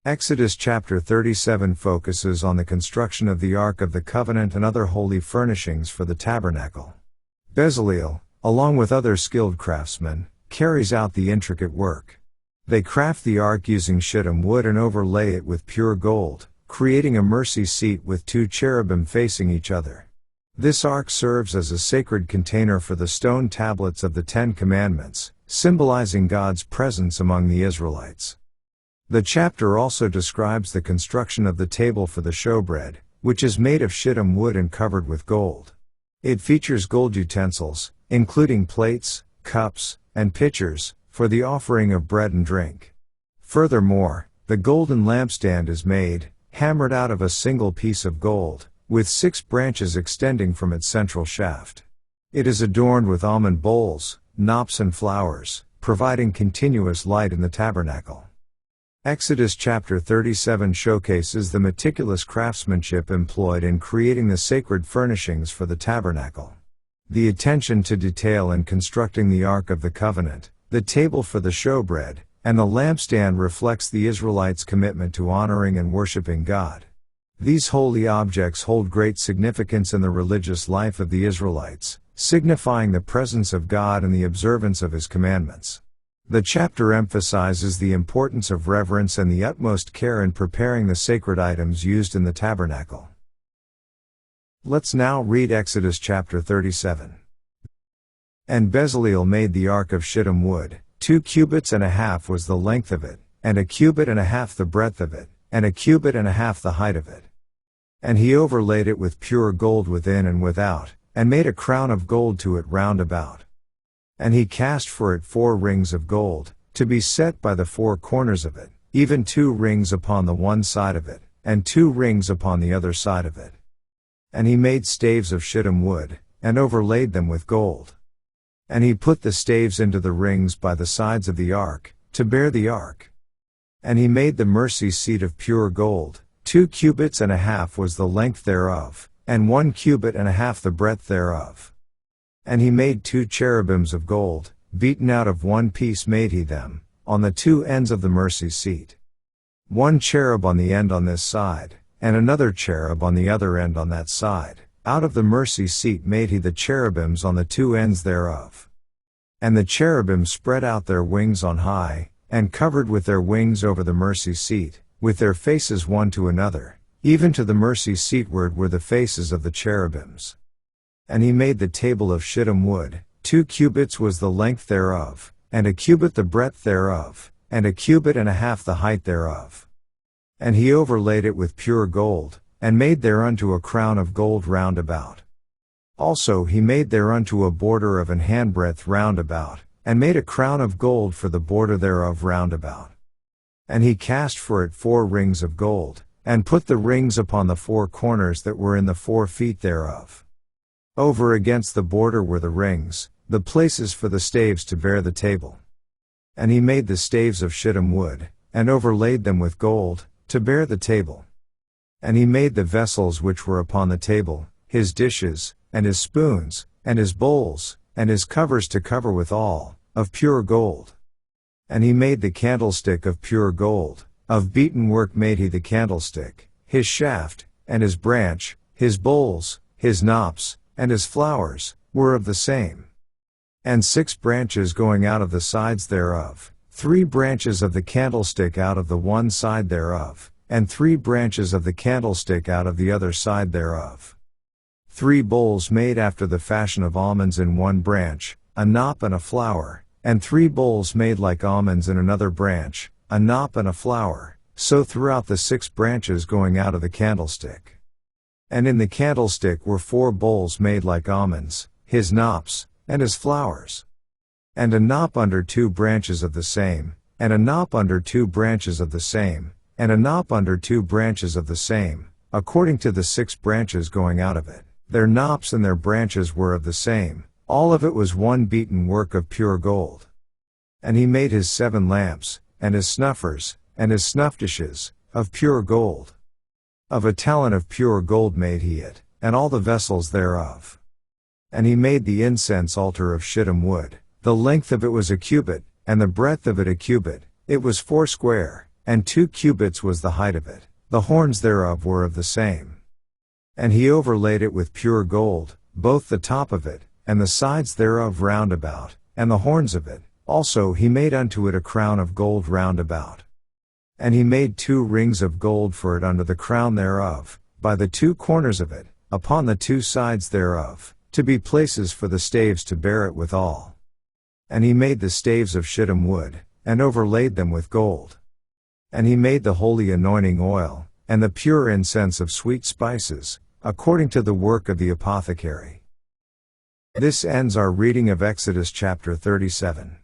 Exodus chapter 37 focuses on the construction of the Ark of the Covenant and other holy furnishings for the tabernacle. Bezaleel, along with other skilled craftsmen, carries out the intricate work. They craft the ark using shittim wood and overlay it with pure gold, creating a mercy seat with two cherubim facing each other. This ark serves as a sacred container for the stone tablets of the Ten Commandments, symbolizing God's presence among the Israelites. The chapter also describes the construction of the table for the showbread, which is made of shittim wood and covered with gold. It features gold utensils, including plates, cups, and pitchers, for the offering of bread and drink. Furthermore, the golden lampstand is made, hammered out of a single piece of gold, with 6 branches extending from its central shaft. It is adorned with almond bowls, knops and flowers, providing continuous light in the tabernacle. Exodus chapter 37 showcases the meticulous craftsmanship employed in creating the sacred furnishings for the tabernacle. The attention to detail in constructing the Ark of the Covenant, the table for the showbread, and the lampstand reflects the Israelites' commitment to honoring and worshiping God. These holy objects hold great significance in the religious life of the Israelites, signifying the presence of God and the observance of His commandments. The chapter emphasizes the importance of reverence and the utmost care in preparing the sacred items used in the tabernacle. Let's now read Exodus chapter 37. And Bezaleel made the ark of shittim wood. 2 cubits and a half was the length of it, and 1 cubit and a half the breadth of it, and 1 cubit and a half the height of it. And he overlaid it with pure gold within and without, and made a crown of gold to it round about. And he cast for it 4 rings of gold, to be set by the 4 corners of it, even 2 rings upon the one side of it, and 2 rings upon the other side of it. And he made staves of shittim wood, and overlaid them with gold. And he put the staves into the rings by the sides of the ark, to bear the ark. And he made the mercy seat of pure gold. 2 cubits and a half was the length thereof, and 1 cubit and a half the breadth thereof. And he made 2 cherubims of gold, beaten out of one piece made he them, on the 2 ends of the mercy seat. 1 cherub on the end on this side, and another cherub on the other end on that side. Out of the mercy seat made he the cherubims on the 2 ends thereof. And the cherubim spread out their wings on high, and covered with their wings over the mercy seat, with their faces one to another, even to the mercy seatward were the faces of the cherubims. And he made the table of shittim wood. 2 cubits was the length thereof, and 1 cubit the breadth thereof, and 1 cubit and a half the height thereof. And he overlaid it with pure gold, and made thereunto a crown of gold round about. Also he made thereunto a border of an handbreadth round about, and made a crown of gold for the border thereof round about. And he cast for it 4 rings of gold, and put the rings upon the 4 corners that were in the 4 feet thereof. Over against the border were the rings, the places for the staves to bear the table. And he made the staves of shittim wood, and overlaid them with gold, to bear the table. And he made the vessels which were upon the table, his dishes, and his spoons, and his bowls, and his covers to cover withal, of pure gold. And he made the candlestick of pure gold, of beaten work made he the candlestick, his shaft, and his branch, his bowls, his knops, and his flowers, were of the same. And 6 branches going out of the sides thereof, 3 branches of the candlestick out of the one side thereof, and 3 branches of the candlestick out of the other side thereof. 3 bowls made after the fashion of almonds in one branch, a knop and a flower, and 3 bowls made like almonds in another branch, a knop and a flower, so throughout the 6 branches going out of the candlestick. And in the candlestick were 4 bowls made like almonds, his knops, and his flowers. And a knop under 2 branches of the same, and a knop under 2 branches of the same, and a knop under 2 branches of the same, according to the 6 branches going out of it. Their knops and their branches were of the same, all of it was one beaten work of pure gold. And he made his 7 lamps, and his snuffers, and his snuff dishes, of pure gold. Of a talent of pure gold made he it, and all the vessels thereof. And he made the incense altar of shittim wood. The length of it was 1 cubit, and the breadth of it 1 cubit. It was 4 square, and 2 cubits was the height of it, the horns thereof were of the same. And he overlaid it with pure gold, both the top of it, and the sides thereof round about, and the horns of it, also he made unto it a crown of gold round about. And he made 2 rings of gold for it under the crown thereof, by the 2 corners of it, upon the 2 sides thereof, to be places for the staves to bear it withal. And he made the staves of shittim wood, and overlaid them with gold. And he made the holy anointing oil, and the pure incense of sweet spices, according to the work of the apothecary. This ends our reading of Exodus chapter 37.